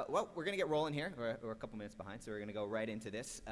Well, we're going to get rolling here. We're a couple minutes behind, so we're going to go right into this.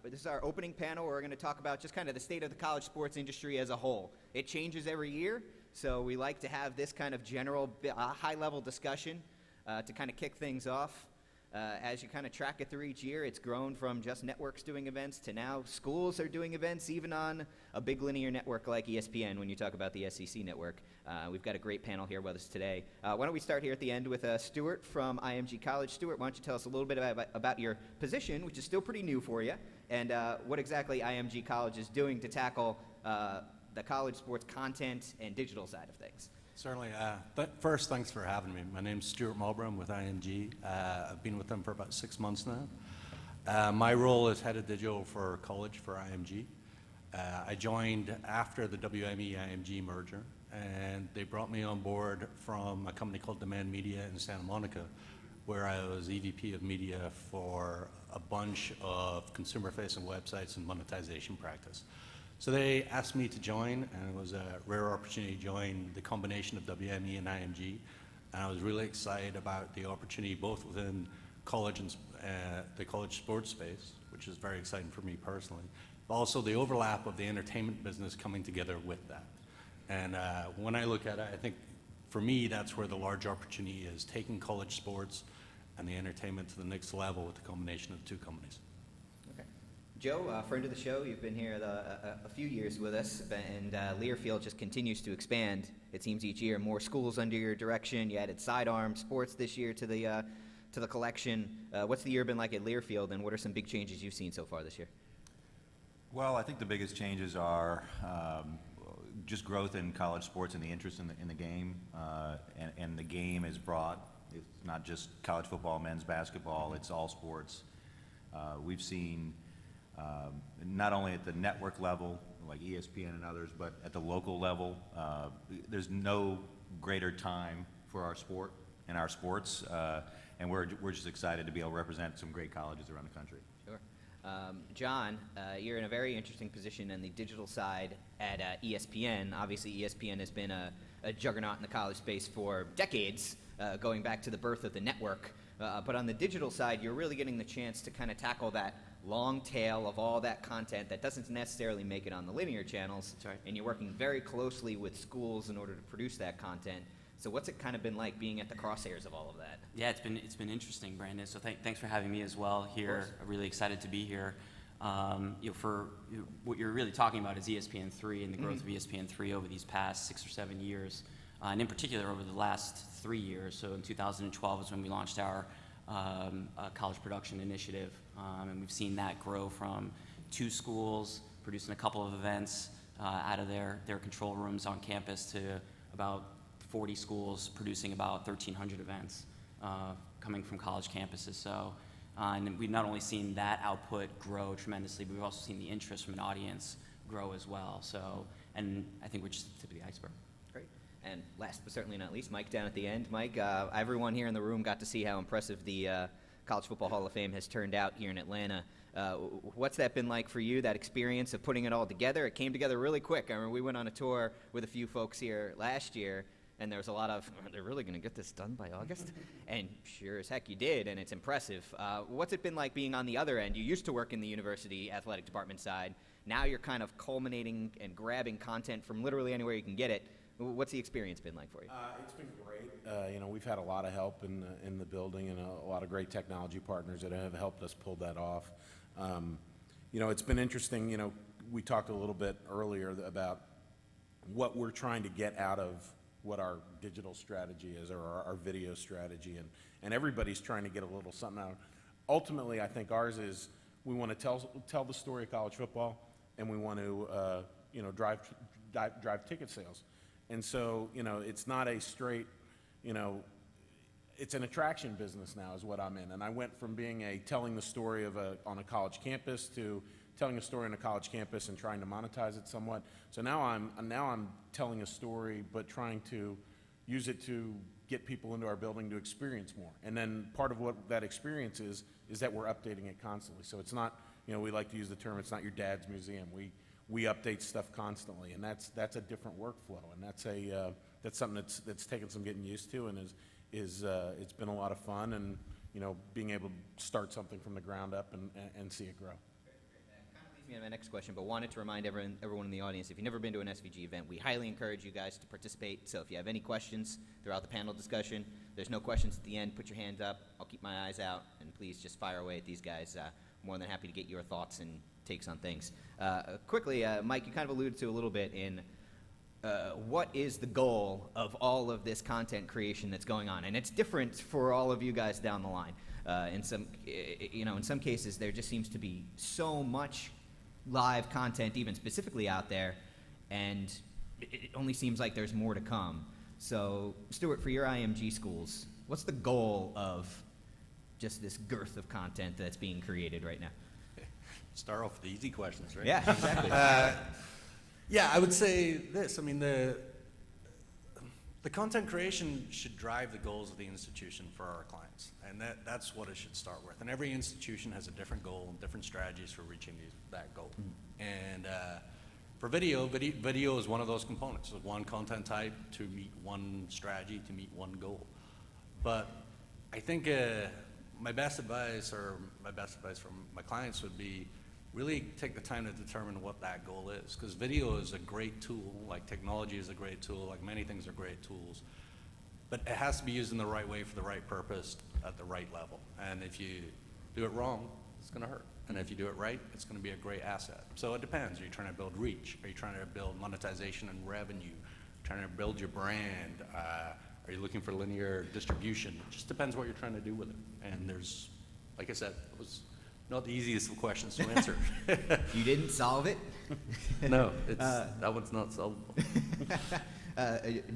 This is our opening panel. We're going to talk about just kind of the state of the college sports industry as a whole. It changes every year, so we like to have this kind of general, high-level discussion to kind of kick things off. As you kind of track it through each year, it's grown from just networks doing events to now schools are doing events, even on a big linear network like ESPN when you talk about the SEC network. We've got a great panel here with us today. Why don't we start here at the end with Stewart from IMG College. Stewart, why don't you tell us a little bit about your position, which is still pretty new for you, and what exactly IMG College is doing to tackle the college sports content and digital side of things. Certainly. First, thanks for having me. My name's Stewart Marlborough. I'm with IMG. I've been with them for about 6 months now. My role is head of digital for college for IMG. I joined after the WME-IMG merger, and they brought me on board from a company called Demand Media in Santa Monica, where I was EVP of media for a bunch of consumer-facing websites and monetization practice. So they asked me to join, and it was a rare opportunity to join the combination of WME and IMG. And I was really excited about the opportunity both within college and the college sports space, which is very exciting for me personally, but also the overlap of the entertainment business coming together with that. And when I look at it, I think for me, that's where the large opportunity is, taking college sports and the entertainment to the next level with the combination of the two companies. Joe, friend of the show, you've been here a few years with us, and Learfield just continues to expand. It seems each year more schools under your direction. You added Sidearm Sports this year to the collection. What's the year been like at Learfield, and what are some big changes you've seen so far this year? Well, I think the biggest changes are just growth in college sports and the interest in the game, and the game is broad. It's not just college football, men's basketball, it's all sports. We've seen not only at the network level, like ESPN and others, but at the local level, there's no greater time for our sport and our sports, and we're just excited to be able to represent some great colleges around the country. Sure. John, you're in a very interesting position on the digital side at ESPN. Obviously, ESPN has been a juggernaut in the college space for decades, going back to the birth of the network. But on the digital side, you're really getting the chance to kind of tackle that long tail of all that content that doesn't necessarily make it on the linear channels. That's right. And you're working very closely with schools in order to produce that content. So what's it kind of been like being at the crosshairs of all of that? Yeah, it's been interesting, Brandon. So thanks for having me as well here. I'm really excited to be here. What you're really talking about is ESPN3 and the growth of ESPN3 over these past 6 or 7 years, and in particular over the last 3 years. So in 2012 is when we launched our college production initiative, and we've seen that grow from 2 schools producing a couple of events out of their control rooms on campus to about 40 schools producing about 1,300 events coming from college campuses. So, and we've not only seen that output grow tremendously, but we've also seen the interest from an audience grow as well. So, and I think we're just the tip of the iceberg. Great. And last but certainly not least, Mike down at the end. Mike, everyone here in the room got to see how impressive the College Football Hall of Fame has turned out here in Atlanta. What's that been like for you, that experience of putting it all together? It came together really quick. I remember we went on a tour with a few folks here last year, and there was a lot of, they're really going to get this done by August? And sure as heck you did, and it's impressive. What's it been like being on the other end? You used to work in the university athletic department side. Now you're kind of culminating and grabbing content from literally anywhere you can get it. What's the experience been like for you? It's been great. We've had a lot of help in the building and a lot of great technology partners that have helped us pull that off. It's been interesting. We talked a little bit earlier about what we're trying to get out of what our digital strategy is, or our video strategy, and everybody's trying to get a little something out. Ultimately, I think ours is we want to tell the story of college football, and we want to drive ticket sales. And so, it's not a straight, it's an attraction business now is what I'm in. And I went from being telling the story on a college campus to telling a story on a college campus and trying to monetize it somewhat. So now I'm telling a story, but trying to use it to get people into our building to experience more. And then part of what that experience is that we're updating it constantly. So it's not, we like to use the term, it's not your dad's museum. We update stuff constantly, and that's a different workflow, and that's something that's taken some getting used to, and it's been a lot of fun, and being able to start something from the ground up and see it grow. Kind of leads me to my next question, but wanted to remind everyone in the audience, if you've never been to an SVG event, we highly encourage you guys to participate. So if you have any questions throughout the panel discussion, there's no questions at the end, put your hand up. I'll keep my eyes out, and please just fire away at these guys. More than happy to get your thoughts and takes on things. Quickly, Mike, you kind of alluded to a little bit in what is the goal of all of this content creation that's going on? And it's different for all of you guys down the line. In some cases, there just seems to be so much live content, even specifically out there, and it only seems like there's more to come. So, Stewart, for your IMG schools, what's the goal of just this girth of content that's being created right now? Start off with the easy questions, right? Yeah, exactly. Yeah, I would say this. I mean, the content creation should drive the goals of the institution for our clients, and that's what it should start with. And every institution has a different goal and different strategies for reaching that goal. And for video is one of those components. It's one content type to meet one strategy, to meet one goal. But I think my best advice from my clients would be really take the time to determine what that goal is, because video is a great tool, like technology is a great tool, like many things are great tools, but it has to be used in the right way for the right purpose at the right level. And if you do it wrong, it's going to hurt. And if you do it right, it's going to be a great asset. So it depends. Are you trying to build reach? Are you trying to build monetization and revenue? Trying to build your brand? Are you looking for linear distribution? It just depends what you're trying to do with it. And there's, like I said, it was not the easiest of questions to answer. You didn't solve it? No, that one's not solvable.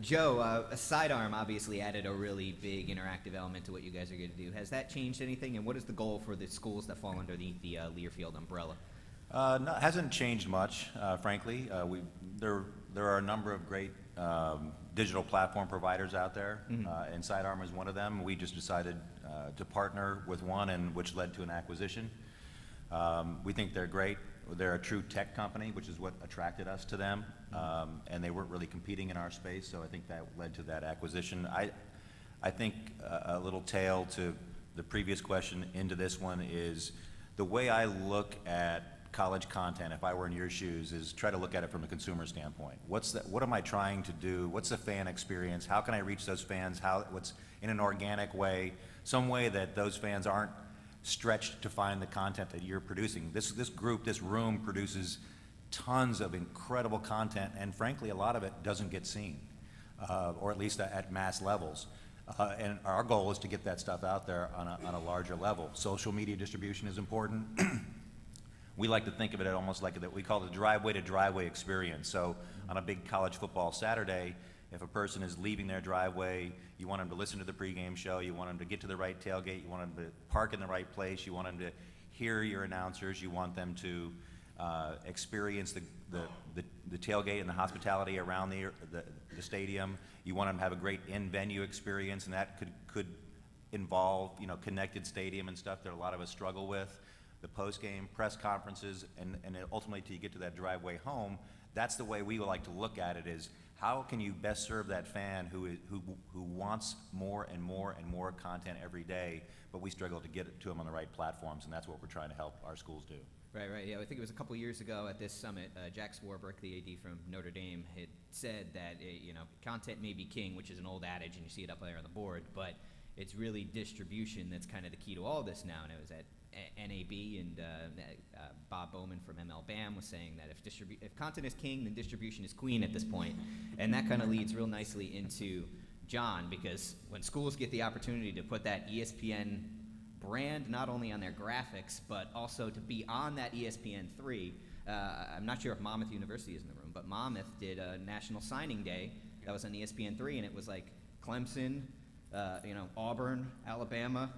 Joe, a sidearm obviously added a really big interactive element to what you guys are going to do. Has that changed anything, and what is the goal for the schools that fall underneath the Learfield umbrella? No, it hasn't changed much, frankly. There are a number of great digital platform providers out there, and Sidearm is one of them. We just decided to partner with one, and which led to an acquisition. We think they're great. They're a true tech company, which is what attracted us to them, and they weren't really competing in our space, so I think that led to that acquisition. I think a little tail to the previous question into this one is the way I look at college content, if I were in your shoes, is try to look at it from a consumer standpoint. What am I trying to do? What's the fan experience? How can I reach those fans? What's in an organic way, some way that those fans aren't stretched to find the content that you're producing. This room produces tons of incredible content, and frankly, a lot of it doesn't get seen, or at least at mass levels. And our goal is to get that stuff out there on a larger level. Social media distribution is important. We like to think of it almost like we call it the driveway to driveway experience. So on a big college football Saturday, if a person is leaving their driveway, you want them to listen to the pregame show, you want them to get to the right tailgate, you want them to park in the right place, you want them to hear your announcers, you want them to experience the tailgate and the hospitality around the stadium. You want them to have a great in-venue experience, and that could involve, connected stadium and stuff that a lot of us struggle with. The post-game press conferences, and ultimately till you get to that driveway home, that's the way we would like to look at it, is how can you best serve that fan who wants more and more and more content every day, but we struggle to get it to them on the right platforms, and that's what we're trying to help our schools do. Right. Yeah, I think it was a couple years ago at this summit, Jack Swarbrick, the AD from Notre Dame, had said that content may be king, which is an old adage, and you see it up there on the board, but it's really distribution that's kind of the key to all this now. And it was at NAB, and Bob Bowman from MLBAM was saying that if content is king, then distribution is queen at this point. And that kind of leads real nicely into John, because when schools get the opportunity to put that ESPN brand not only on their graphics, but also to be on that ESPN3, I'm not sure if Monmouth University is in the room, but Monmouth did a national signing day that was on ESPN3, and it was like Clemson, Auburn, Alabama,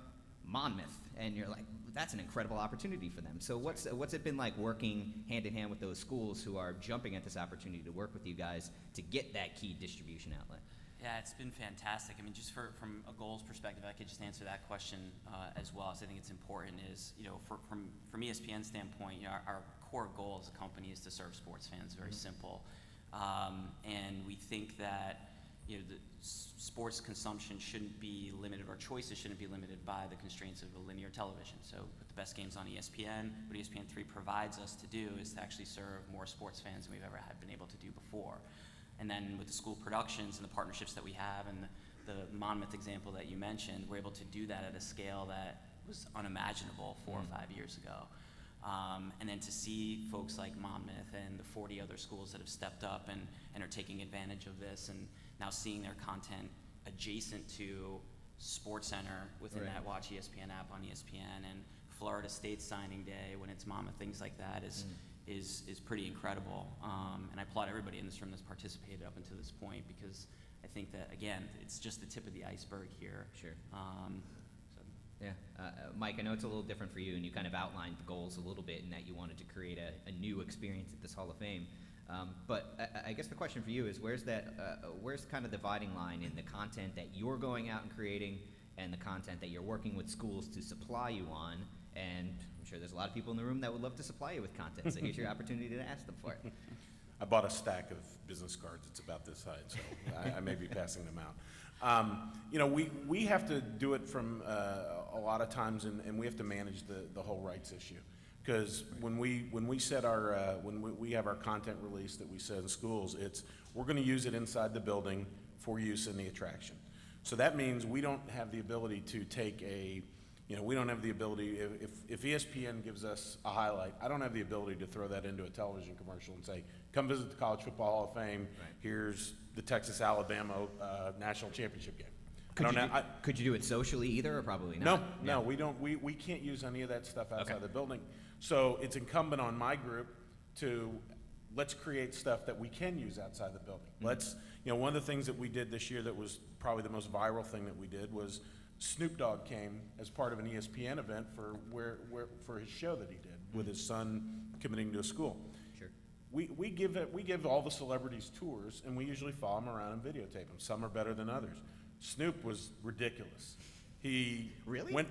Monmouth, and you're like, that's an incredible opportunity for them. So what's it been like working hand in hand with those schools who are jumping at this opportunity to work with you guys to get that key distribution outlet? Yeah, it's been fantastic. I mean, just from a goals perspective, I could just answer that question as well. As I think it's important is, from ESPN standpoint, our core goal as a company is to serve sports fans. Very simple, and we think that the sports consumption shouldn't be limited, or choices shouldn't be limited by the constraints of a linear television. So put the best games on ESPN. What ESPN3 provides us to do is to actually serve more sports fans than we've ever been able to do before. And then with the school productions and the partnerships that we have, and the Monmouth example that you mentioned, we're able to do that at a scale that was unimaginable 4 or 5 years ago. And then to see folks like Monmouth and the 40 other schools that have stepped up and are taking advantage of this, and now seeing their content adjacent to SportsCenter within Right. that Watch ESPN app on ESPN, and Florida State signing day when it's Monmouth, things like that is pretty incredible. And I applaud everybody in this room that's participated up until this point, because I think that, again, it's just the tip of the iceberg here. Sure. So Yeah. Mike, I know it's a little different for you, and you kind of outlined the goals a little bit in that you wanted to create a new experience at this Hall of Fame. But I guess the question for you is, where's kind of the dividing line in the content that you're going out and creating and the content that you're working with schools to supply you on? And I'm sure there's a lot of people in the room that would love to supply you with content, so here's your opportunity to ask them for it. I bought a stack of business cards. It's about this height, so I may be passing them out. We have to do it from a lot of times, and we have to manage the whole rights issue. Because when we set our when we have our content release that we set in schools, we're going to use it inside the building for use in the attraction. So that means we don't have the ability to take we don't have the ability, if ESPN gives us a highlight, I don't have the ability to throw that into a television commercial and say, come visit the College Football Hall of Fame, Right. here's the Texas-Alabama national championship game. Could you do it socially either, or probably not? No, we don't. We can't use any of that stuff outside Okay. the building. So it's incumbent on my group to let's create stuff that we can use outside the building. One of the things that we did this year that was probably the most viral thing that we did was Snoop Dogg came as part of an ESPN event for his show that he did with his son committing to a school. Sure. We give all the celebrities tours, and we usually follow them around and videotape them. Some are better than others. Snoop was ridiculous. He Really? went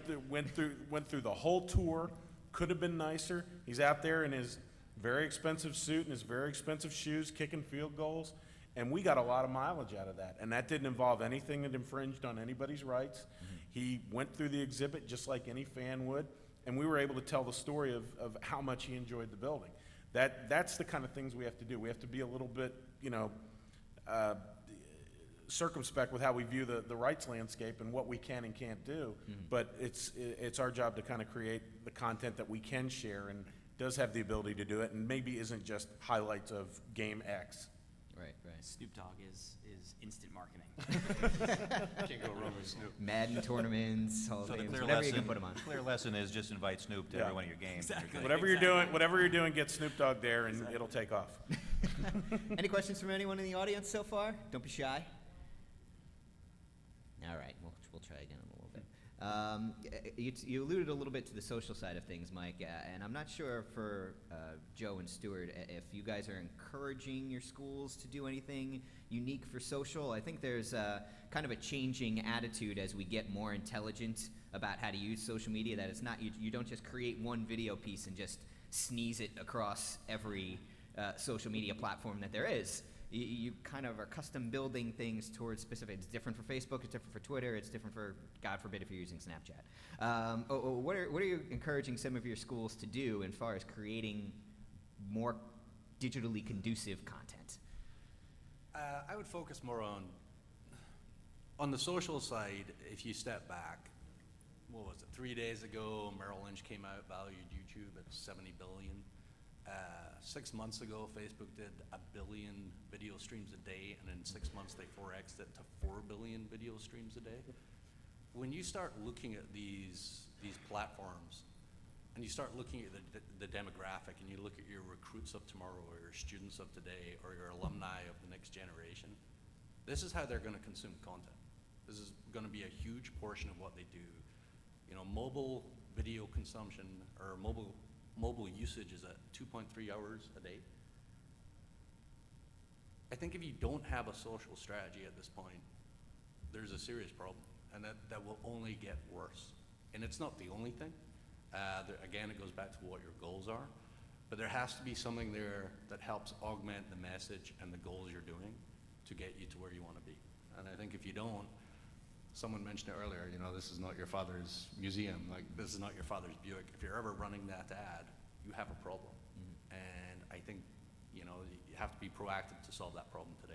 through the whole tour. Could have been nicer. He's out there in his very expensive suit and his very expensive shoes, kicking field goals, and we got a lot of mileage out of that. And that didn't involve anything that infringed on anybody's rights. Mm-hmm. He went through the exhibit just like any fan would, and we were able to tell the story of how much he enjoyed the building. That's the kind of things we have to do. We have to be a little bit, circumspect with how we view the rights landscape and what we can and can't do. Mm-hmm. But it's our job to kind of create the content that we can share and does have the ability to do it, and maybe isn't just highlights of game X. Right. Snoop Dogg is instant marketing. Can't go wrong with Snoop. Madden tournaments, Hall of So the Fames, clear whatever you lesson, can put them on. clear lesson is just invite Snoop to Yeah. every one of your games. Exactly. Whatever you're doing, get Snoop Dogg there, and it'll take off. Any questions from anyone in the audience so far? Don't be shy. All right, we'll try again in a little bit. You alluded a little bit to the social side of things, Mike, and I'm not sure for Joe and Stewart if you guys are encouraging your schools to do anything unique for social. I think there's kind of a changing attitude as we get more intelligent about how to use social media, that it's not, you don't just create one video piece and just sneeze it across every social media platform that there is. You kind of are custom building things towards specific. It's different for Facebook, it's different for Twitter, it's different for, God forbid, if you're using Snapchat. What are you encouraging some of your schools to do as far as creating more digitally conducive content? I would focus more on the social side. If you step back, what was it, 3 days ago, Merrill Lynch came out, valued YouTube at $70 billion. 6 months ago, Facebook did 1 billion video streams a day, and in 6 months they 4x'd it to 4 billion video streams a day. When you start looking at these platforms, and you start looking at the demographic, and you look at your recruits of tomorrow, or your students of today, or your alumni of the next generation, this is how they're going to consume content. This is going to be a huge portion of what they do. Mobile video consumption, or mobile usage is at 2.3 hours a day. I think if you don't have a social strategy at this point, there's a serious problem, and that will only get worse. And it's not the only thing. Again, it goes back to what your goals are, but there has to be something there that helps augment the message and the goals you're doing to get you to where you want to be. And I think if you don't, someone mentioned it earlier, you know, this is not your father's museum, like, this is not your father's Buick. If you're ever running that ad, you have a problem. And I think, you know, you have to be proactive to solve that problem today.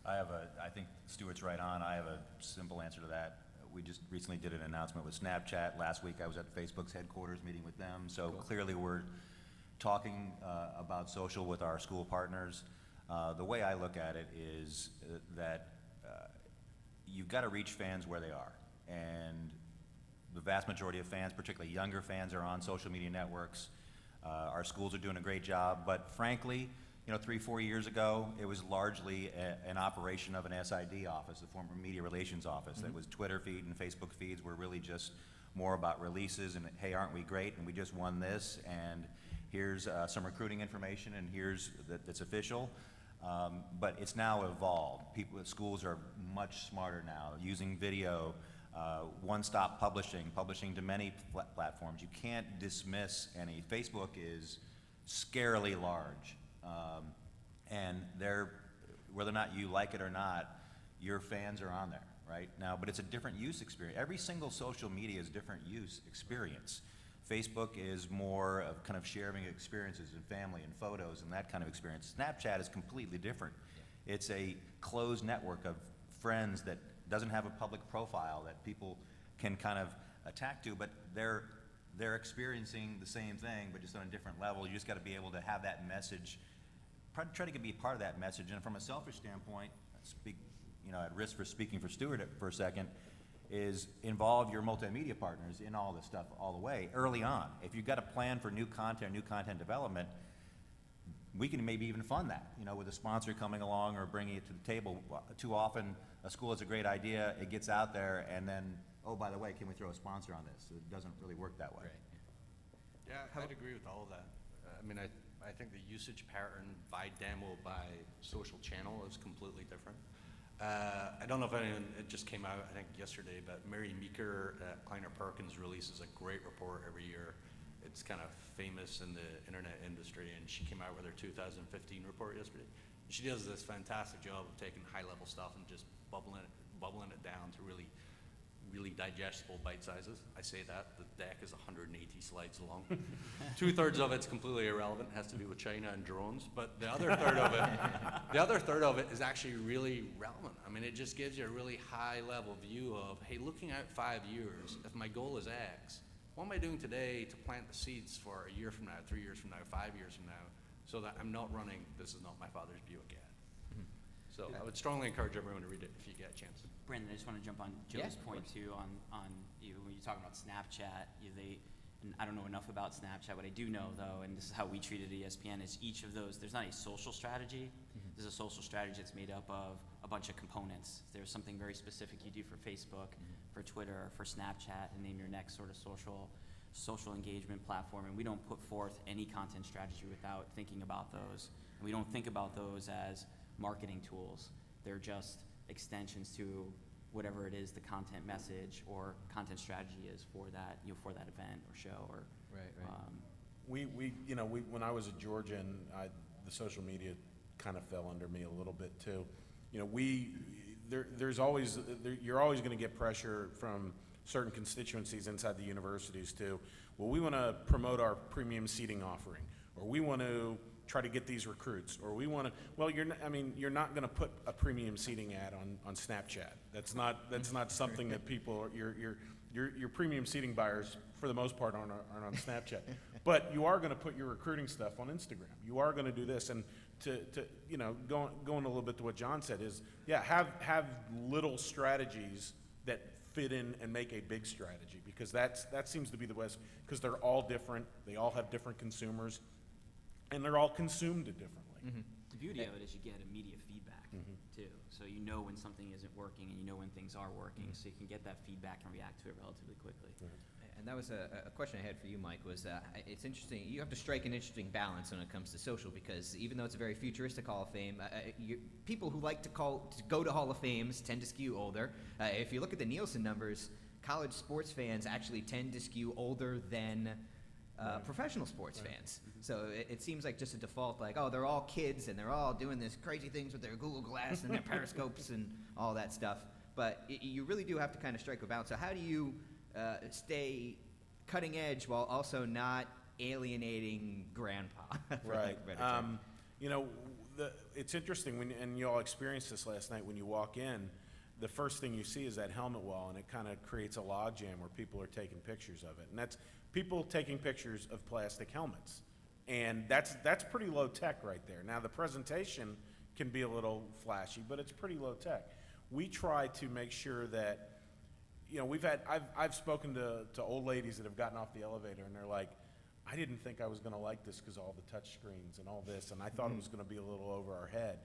I think Stewart's right on. I have a simple answer to that. We just recently did an announcement with Snapchat. Last week I was at Facebook's headquarters meeting with them. So clearly we're talking about social with our school partners. The way I look at it is that you've got to reach fans where they are. And the vast majority of fans, particularly younger fans, are on social media networks. Our schools are doing a great job, but frankly, you know, 3-4 years ago, it was largely an operation of an SID office, the former media relations office. That was Twitter feed and Facebook feeds were really just more about releases and, hey, aren't we great? And we just won this, and here's some recruiting information, and here's that's official. But it's now evolved. Schools are much smarter now, using video, one-stop publishing to many platforms. You can't dismiss any. Facebook is scarily large. And whether or not you like it or not, your fans are on there, right? Now, but it's a different use experience. Every single social media is a different use experience. Facebook is more of kind of sharing experiences and family and photos and that kind of experience. Snapchat is completely different. It's a closed network of friends that doesn't have a public profile that people can kind of attack to, but they're experiencing the same thing, but just on a different level. You just got to be able to have that message, try to be part of that message. And from a selfish standpoint, at risk for speaking for Stewart for a second, is involve your multimedia partners in all this stuff all the way, early on. If you've got a plan for new content development, we can maybe even fund that, you know, with a sponsor coming along or bringing it to the table. Too often, a school has a great idea, it gets out there, and then, oh, by the way, can we throw a sponsor on this? It doesn't really work that way. Yeah, I'd agree with all of that. I mean, I think the usage pattern by demo, by social channel is completely different. I don't know if anyone, it just came out, I think yesterday, but Mary Meeker at Kleiner Perkins releases a great report every year. It's kind of famous in the internet industry, and she came out with her 2015 report yesterday. She does this fantastic job of taking high-level stuff and just bubbling it down to really digestible bite sizes. I say that, the deck is 180 slides long. 2/3 of it's completely irrelevant, has to do with China and drones, but the other third of it is actually really relevant. I mean, it just gives you a really high level view of, hey, looking out 5 years, if my goal is X, what am I doing today to plant the seeds for a year from now, 3 years from now, 5 years from now, so that I'm not running, this is not my father's Buick ad. So I would strongly encourage everyone to read it if you get a chance. Brandon, I just want to jump on Joe's of point course. too on you when you're talking about Snapchat. And I don't know enough about Snapchat. What I do know though, and this is how we treated ESPN, is each of those. There's not a social strategy. There's a social strategy that's made up of a bunch of components. There's something very specific you do for Facebook, for Twitter, for Snapchat, and name your next sort of social engagement platform. And we don't put forth any content strategy without thinking about those. And we don't think about those as marketing tools. They're just extensions to whatever it is the content message or content strategy is for that, for that event or show or. Right. When I was at Georgia, and the social media kind of fell under me a little bit too. You know, you're always going to get pressure from certain constituencies inside the universities too. Well, we want to promote our premium seating offering, or we want to try to get these recruits, or we want to. Well, you're not going to put a premium seating ad on Snapchat. That's not something that people your premium seating buyers for the most part aren't on Snapchat. But you are going to put your recruiting stuff on Instagram. You are going to do this, and to going a little bit to what John said is, yeah, have little strategies that fit in and make a big strategy, because that seems to be the best, because they're all different. They all have different consumers. And they're all consumed differently. The beauty of it is you get immediate feedback too. So you know when something isn't working, and you know when things are working, so you can get that feedback and react to it relatively quickly. And that was a question I had for you, Mike, was it's interesting. You have to strike an interesting balance when it comes to social, because even though it's a very futuristic Hall of Fame, people who like to go to Hall of Fames tend to skew older. If you look at the Nielsen numbers, college sports fans actually tend to skew older than professional sports fans. So it seems like just a default, like, oh, they're all kids and they're all doing this crazy things with their Google Glass and their periscopes and all that stuff. But you really do have to kind of strike a balance. So how do you stay cutting edge while also not alienating grandpa? for lack Right. of a better term? You know, it's interesting, and you all experienced this last night when you walk in, the first thing you see is that helmet wall, and it kind of creates a logjam where people are taking pictures of it. And that's people taking pictures of plastic helmets. And that's pretty low tech right there. Now, the presentation can be a little flashy, but it's pretty low tech. We try to make sure that, you know, I've spoken to old ladies that have gotten off the elevator, and they're like, I didn't think I was going to like this because all the touch screens and all this, and I thought it was going to be a little over our head.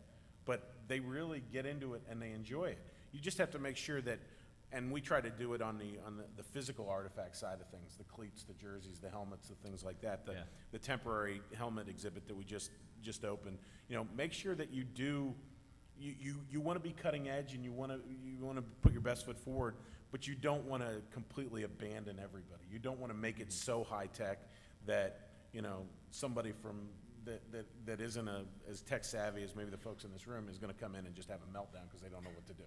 But they really get into it and they enjoy it. You just have to make sure that, and we try to do it on the physical artifact side of things, the cleats, the jerseys, the helmets, the things like that, the temporary helmet exhibit that we just opened. You know, make sure that you do. You want to be cutting edge and you want to put your best foot forward, but you don't want to completely abandon everybody. You don't want to make it so high tech that, you know, somebody from that isn't as tech savvy as maybe the folks in this room is going to come in and just have a meltdown because they don't know what to do.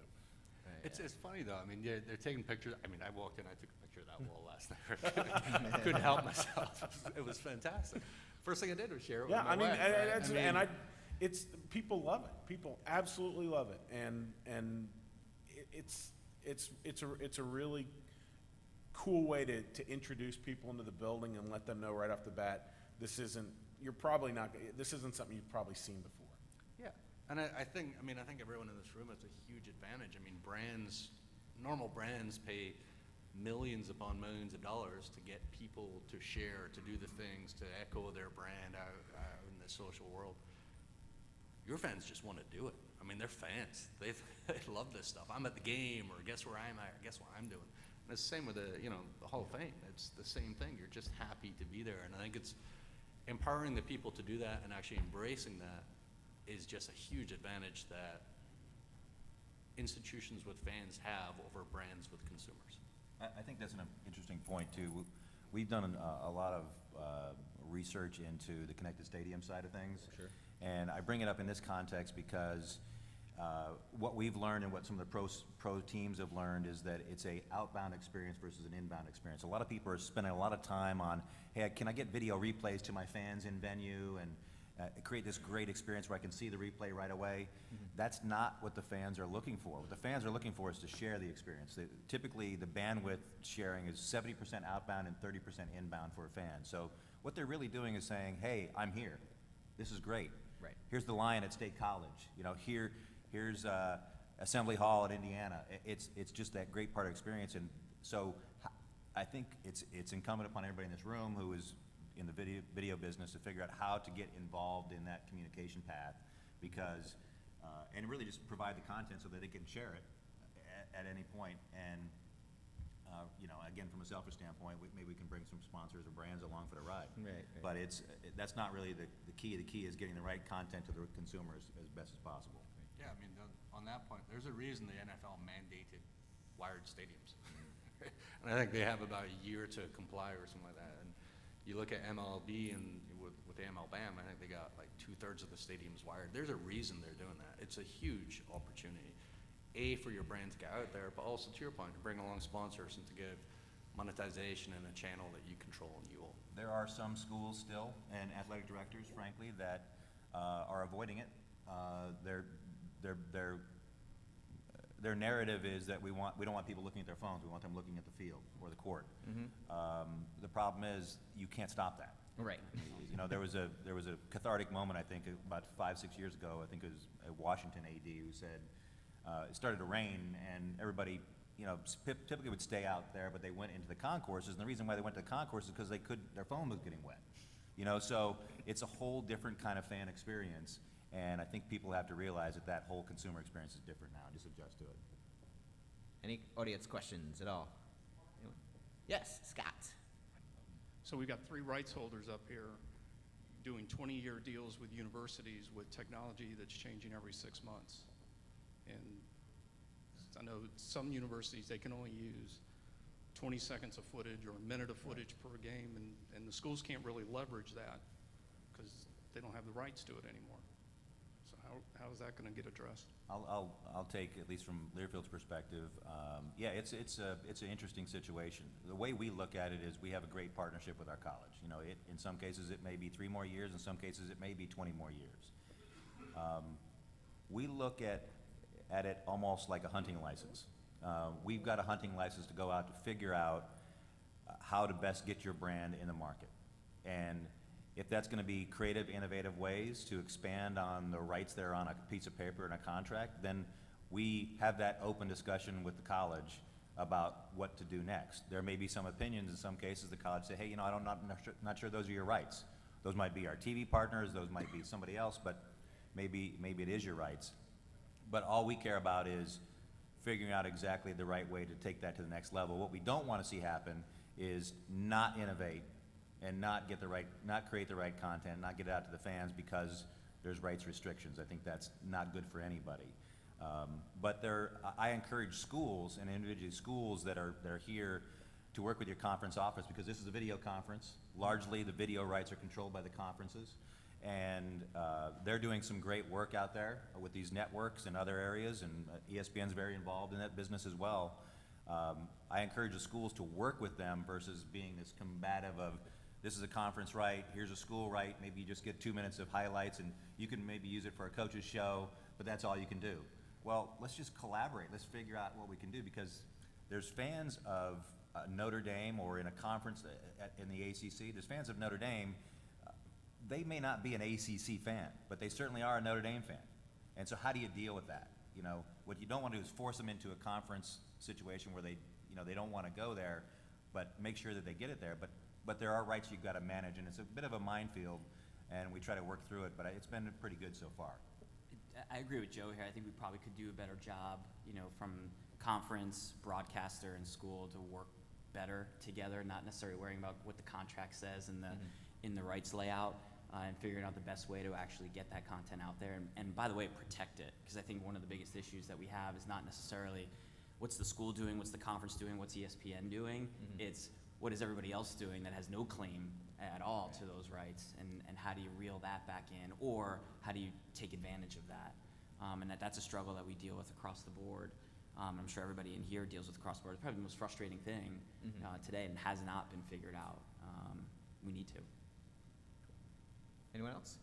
It's funny though. I mean, they're taking pictures. I mean, I walked in, I took a picture of that wall last night. I couldn't help myself. It was fantastic. First thing I did was share it with my wife. It's people love it. People absolutely love it, and it's a really cool way to introduce people into the building and let them know right off the bat this isn't something you've probably seen before. Yeah, and I think everyone in this room has a huge advantage. I mean, normal brands pay millions upon millions of dollars to get people to share, to do the things, to echo their brand out in the social world. Your fans just want to do it. I mean, they're fans. They love this stuff. I'm at the game, or guess where I'm at, or guess what I'm doing. And it's the same with the Hall of Fame. It's the same thing. You're just happy to be there, and I think it's empowering the people to do that and actually embracing that is just a huge advantage that institutions with fans have over brands with consumers. I think that's an interesting point too. We've done a lot of research into the connected stadium side of things. Sure. And I bring it up in this context because what we've learned and what some of the pro teams have learned is that it's a outbound experience versus an inbound experience. A lot of people are spending a lot of time on, hey, can I get video replays to my fans in venue and create this great experience where I can see the replay right away. Mm-hmm. That's not what the fans are looking for. What the fans are looking for is to share the experience. Typically, the bandwidth sharing is 70% outbound and 30% inbound for a fan. So what they're really doing is saying, hey, I'm here. This is great. Right. Here's the Lion at State College. You know, here's Assembly Hall at Indiana. It's just that great part of experience. And so I think it's incumbent upon everybody in this room who is in the video business to figure out how to get involved in that communication path, because and really just provide the content so that they can share it at any point. And again, from a selfish standpoint, maybe we can bring some sponsors or brands along for the ride. Right. But that's not really the key. The key is getting the right content to the consumers as best as possible. Yeah, I mean, on that point, there's a reason the NFL mandated wired stadiums. And I think they have about a year to comply or something like that. And you look at MLB and with the MLBAM, I think they got like 2/3 of the stadiums wired. There's a reason they're doing that. It's a huge opportunity, for your brand to get out there, but also to your point, to bring along sponsors and to give monetization in a channel that you control and you own. There are some schools still and athletic directors, frankly, that are avoiding it. Their narrative is that we don't want people looking at their phones. We want them looking at the field or the court. Mm-hmm. The problem is you can't stop that. Right. There was a cathartic moment, I think, about 5-6 years ago. I think it was a Washington AD who said it started to rain and everybody, typically would stay out there, but they went into the concourses. And the reason why they went to the concourses is because their phone was getting wet. So it's a whole different kind of fan experience. And I think people have to realize that whole consumer experience is different now. Just adjust to it. Any audience questions at all? Anyone? Yes, Scott. So we've got 3 rights holders up here doing 20-year deals with universities with technology that's changing every 6 months. And I know some universities, they can only use 20 seconds of footage or a minute of footage per game, and the schools can't really leverage that because they don't have the rights to it anymore. So how is that going to get addressed? I'll take, at least from Learfield's perspective, yeah, it's an interesting situation. The way we look at it is we have a great partnership with our college. You know, in some cases it may be 3 more years, in some cases it may be 20 more years. We look at it almost like a hunting license. We've got a hunting license to go out to figure out how to best get your brand in the market. And if that's going to be creative, innovative ways to expand on the rights that are on a piece of paper and a contract, then we have that open discussion with the college about what to do next. There may be some opinions in some cases. The college say, hey, you know, I'm not sure those are your rights. Those might be our TV partners, those might be somebody else, but maybe it is your rights. But all we care about is figuring out exactly the right way to take that to the next level. What we don't want to see happen is not innovate and not create the right content, not get it out to the fans because there's rights restrictions. I think that's not good for anybody. But I encourage schools and individual schools that are here to work with your conference office, because this is a video conference. Largely the video rights are controlled by the conferences. And they're doing some great work out there with these networks and other areas, and ESPN's very involved in that business as well. I encourage the schools to work with them versus being this combative of, this is a conference right, here's a school right, maybe you just get 2 minutes of highlights and you can maybe use it for a coach's show, but that's all you can do. Well, let's just collaborate, let's figure out what we can do, because there's fans of Notre Dame, or in a conference in the ACC, there's fans of Notre Dame. They may not be an ACC fan, but they certainly are a Notre Dame fan. And so how do you deal with that? You know, what you don't want to do is force them into a conference situation where they don't want to go there, but make sure that they get it there. But there are rights you've got to manage, and it's a bit of a minefield, and we try to work through it, but it's been pretty good so far. I agree with Joe here. I think we probably could do a better job, you know, from conference, broadcaster, and school to work better together, not necessarily worrying about what the contract says and in the rights layout, and figuring out the best way to actually get that content out there. And by the way, protect it, because I think one of the biggest issues that we have is not necessarily what's the school doing, what's the conference doing, what's ESPN doing. It's what is everybody else doing that has no claim at all to those rights, and how do you reel that back in, or how do you take advantage of that? And that's a struggle that we deal with across the board. I'm sure everybody in here deals with across the board. It's probably the most frustrating thing today, and has not been figured out. We need to. Anyone else?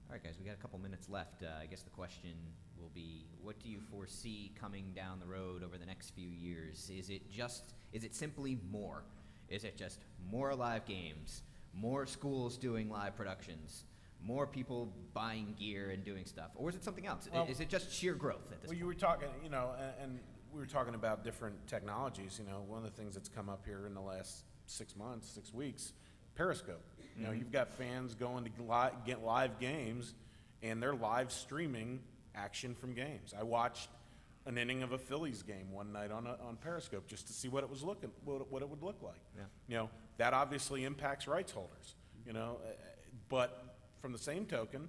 All right, guys, we got a couple minutes left. I guess the question will be, what do you foresee coming down the road over the next few years? Is it simply more? Is it just more live games, more schools doing live productions, more people buying gear and doing stuff? Or is it something else? Well, is it just sheer growth at this point? Well, you were talking, you know, and we were talking about different technologies. You know, one of the things that's come up here in the last 6 months, 6 weeks, Periscope. You know, you've got fans going to get live games, and they're live streaming action from games. I watched an inning of a Phillies game one night on Periscope just to see what it was what it would look like. Yeah. You know, that obviously impacts rights holders. You know, but from the same token,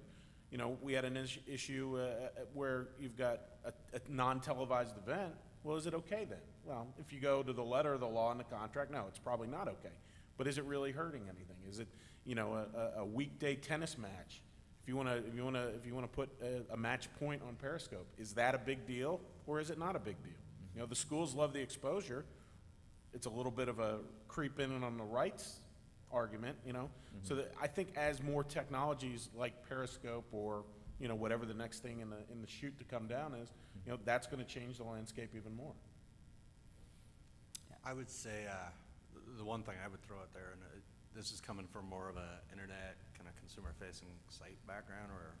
you know, we had an issue where you've got a non-televised event. Well, is it okay then? Well, if you go to the letter of the law in the contract, no, it's probably not okay. But is it really hurting anything? Is it, you know, a weekday tennis match? If you want to put a match point on Periscope, is that a big deal, or is it not a big deal? You know, the schools love the exposure. It's a little bit of a creep in on the rights argument, you know. So that I think as more technologies like Periscope, or you know, whatever the next thing in the chute to come down is, you know, that's going to change the landscape even more. I would say the one thing I would throw out there, and this is coming from more of an internet kind of consumer-facing site background, where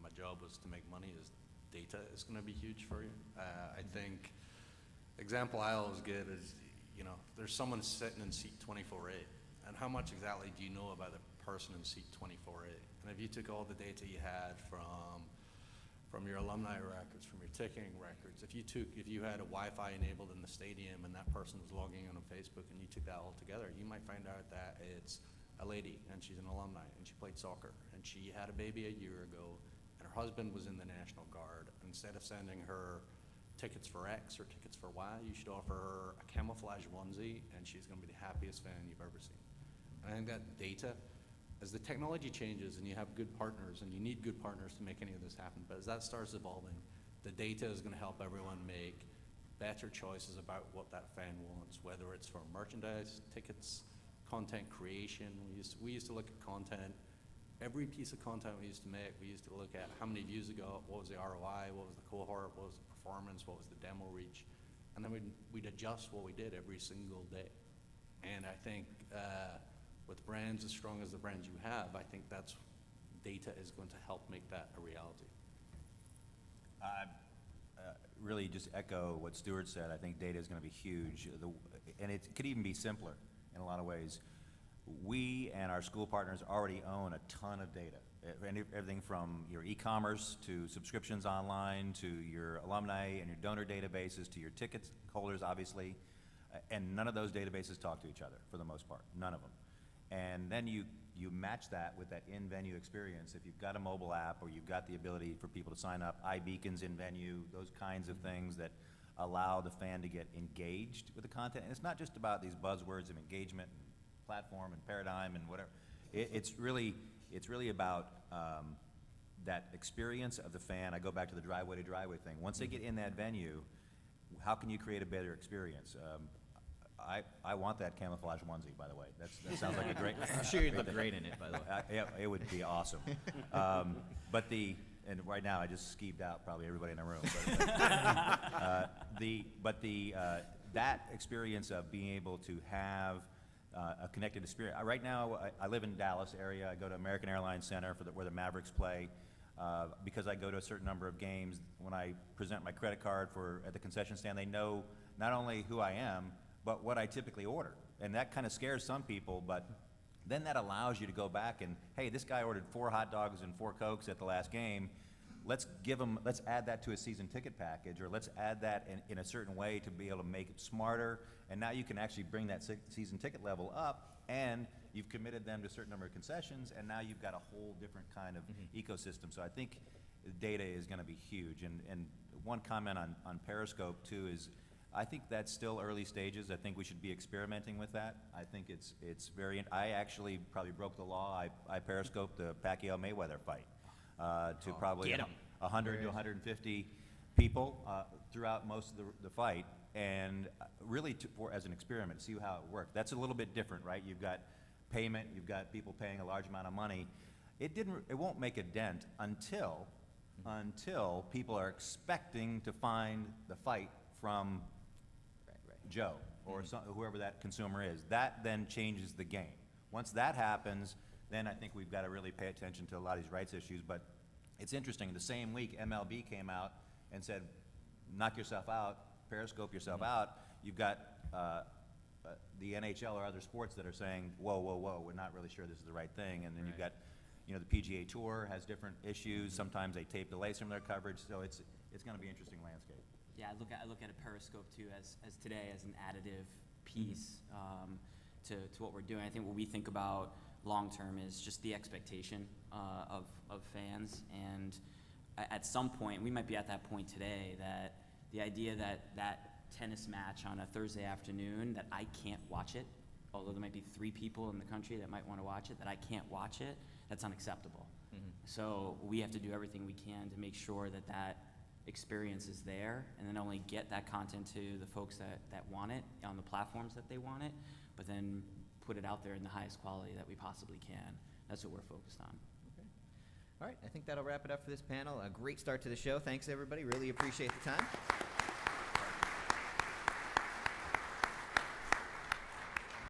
my job was to make money, is data is going to be huge for you. I think example I always give is, you know, there's someone sitting in seat 24A, and how much exactly do you know about the person in seat 24A? And if you took all the data you had from your alumni records, from your ticketing records, if you had a Wi-Fi enabled in the stadium and that person was logging in on Facebook, and you took that all together, you might find out that it's a lady and she's an alumni and she played soccer and she had a baby a year ago and her husband was in the National Guard. Instead of sending her tickets for X or tickets for Y, you should offer her a camouflage onesie, and she's going to be the happiest fan you've ever seen. And I think that data, as the technology changes and you have good partners, and you need good partners to make any of this happen, but as that starts evolving, the data is going to help everyone make better choices about what that fan wants, whether it's for merchandise, tickets, content creation. We used to look at content. Every piece of content we used to make, we used to look at how many views it got, what was the ROI, what was the cohort, what was the performance, what was the demo reach, and then we'd adjust what we did every single day. And I think with brands as strong as the brands you have, I think that's data is going to help make that a reality. Really just echo what Stewart said. I think data is going to be huge, and it could even be simpler in a lot of ways. We and our school partners already own a ton of data. Everything from your e-commerce to subscriptions online to your alumni and your donor databases to your ticket holders, obviously. And none of those databases talk to each other for the most part, none of them. And then you match that with that in-venue experience. If you've got a mobile app or you've got the ability for people to sign up, iBeacons in venue, those kinds of things that allow the fan to get engaged with the content. And it's not just about these buzzwords of engagement and platform and paradigm and whatever. It's really about that experience of the fan. I go back to the driveway to driveway thing. Once they get in that venue, how can you create a better experience? I want that camouflage onesie, by the way. That sounds like a great. I'm sure you'd look great in it, by the way. Yeah, it would be awesome. And right now I just skeeved out probably everybody in the room. But that experience of being able to have a connected experience. Right now I live in Dallas area. I go to American Airlines Center where the Mavericks play. Because I go to a certain number of games, when I present my credit card at the concession stand, they know not only who I am, but what I typically order. And that kind of scares some people, but then that allows you to go back and, hey, this guy ordered 4 hot dogs and 4 Cokes at the last game. Let's add that to a season ticket package, or let's add that in a certain way to be able to make it smarter. And now you can actually bring that season ticket level up, and you've committed them to a certain number of concessions, and now you've got a whole different kind of ecosystem. So I think data is going to be huge. And one comment on Periscope too is, I think that's still early stages. I think we should be experimenting with that. I think it's I actually probably broke the law. I periscoped the Pacquiao Mayweather fight to probably 100 to 150 people throughout most of the fight, and really as an experiment to see how it worked. That's a little bit different, right? You've got payment, you've got people paying a large amount of money. It won't make a dent until people are expecting to find the fight from Joe or whoever that consumer is. That then changes the game. Once that happens, then I think we've got to really pay attention to a lot of these rights issues. But it's interesting, the same week MLB came out and said, knock yourself out, periscope yourself out. You've got the NHL or other sports that are saying, whoa, whoa, whoa, we're not really sure this is the right thing. And then you've got, the PGA Tour has different issues. Sometimes they tape delays from their coverage. So it's going to be an interesting landscape. Yeah, I look at a Periscope too as today as an additive piece to what we're doing. I think what we think about long term is just the expectation of fans, and at some point we might be at that point today that the idea that tennis match on a Thursday afternoon that I can't watch it, although there might be 3 people in the country that might want to watch it, that I can't watch it, that's unacceptable. So we have to do everything we can to make sure that experience is there, and then only get that content to the folks that want it on the platforms that they want it, but then put it out there in the highest quality that we possibly can. That's what we're focused on. Okay. All right, I think that'll wrap it up for this panel. A great start to the show. Thanks, everybody. Really appreciate the time.